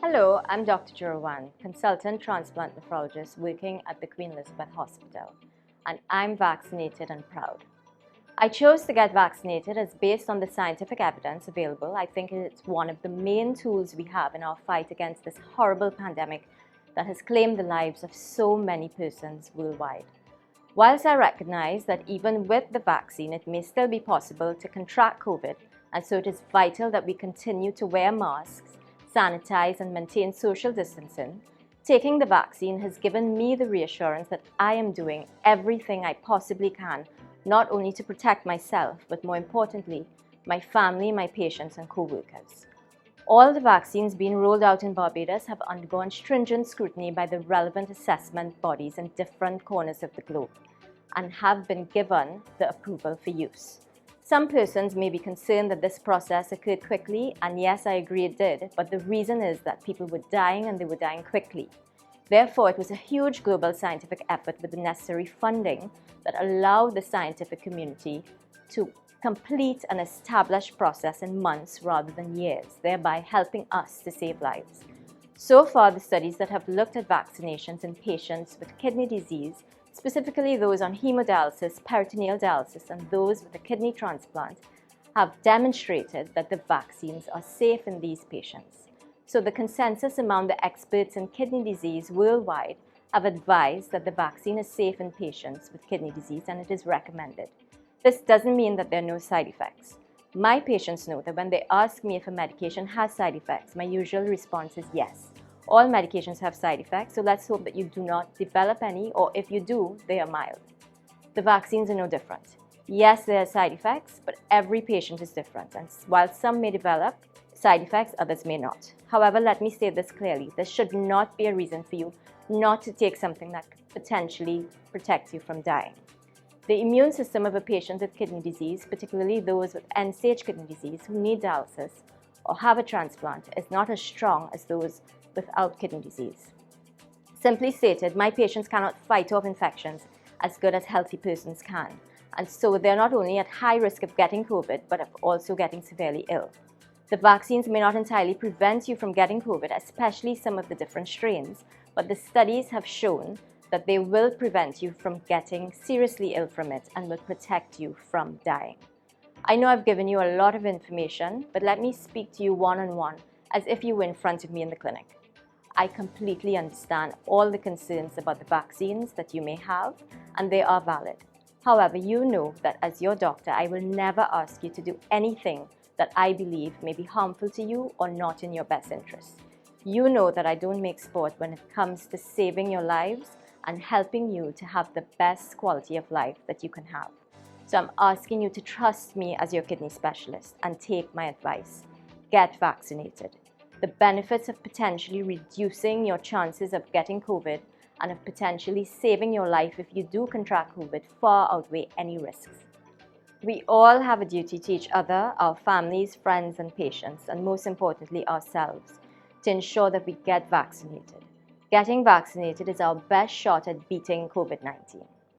Hello, I'm Dr. Jurawan, consultant transplant nephrologist working at the Queen Elizabeth Hospital, and I'm vaccinated and proud. I chose to get vaccinated as based on the scientific evidence available. I think it's one of the main tools we have in our fight against this horrible pandemic that has claimed the lives of so many persons worldwide. Whilst I recognize that even with the vaccine, it may still be possible to contract COVID, and so it is vital that we continue to wear masks, sanitize, and maintain social distancing, taking the vaccine has given me the reassurance that I am doing everything I possibly can, not only to protect myself, but more importantly, my family, my patients, and co-workers. All the vaccines being rolled out in Barbados have undergone stringent scrutiny by the relevant assessment bodies in different corners of the globe and have been given the approval for use. Some persons may be concerned that this process occurred quickly, and yes, I agree it did, but the reason is that people were dying and they were dying quickly. Therefore, it was a huge global scientific effort with the necessary funding that allowed the scientific community to complete an established process in months rather than years, thereby helping us to save lives. So far, the studies that have looked at vaccinations in patients with kidney disease, specifically those on hemodialysis, peritoneal dialysis, and those with a kidney transplant, have demonstrated that the vaccines are safe in these patients. So the consensus among the experts in kidney disease worldwide have advised that the vaccine is safe in patients with kidney disease and it is recommended. This doesn't mean that there are no side effects. My patients know that when they ask me if a medication has side effects, my usual response is yes. All medications have side effects, so let's hope that you do not develop any, or if you do, they are mild. The vaccines are no different. Yes, there are side effects, but every patient is different, and while some may develop side effects, others may not. However, let me state this clearly. This should not be a reason for you not to take something that could potentially protect you from dying. The immune system of a patient with kidney disease, particularly those with end-stage kidney disease who need dialysis or have a transplant, is not as strong as those without kidney disease. Simply stated, my patients cannot fight off infections as good as healthy persons can, and so they're not only at high risk of getting COVID, but of also getting severely ill. The vaccines may not entirely prevent you from getting COVID, especially some of the different strains, but the studies have shown that they will prevent you from getting seriously ill from it and will protect you from dying. I know I've given you a lot of information, but let me speak to you one-on-one as if you were in front of me in the clinic. I completely understand all the concerns about the vaccines that you may have, and they are valid. However, you know that as your doctor, I will never ask you to do anything that I believe may be harmful to you or not in your best interest. You know that I don't make sport when it comes to saving your lives and helping you to have the best quality of life that you can have. So I'm asking you to trust me as your kidney specialist and take my advice. Get vaccinated. The benefits of potentially reducing your chances of getting COVID and of potentially saving your life if you do contract COVID far outweigh any risks. We all have a duty to each other, our families, friends, and patients, and most importantly, ourselves, to ensure that we get vaccinated. Getting vaccinated is our best shot at beating COVID-19.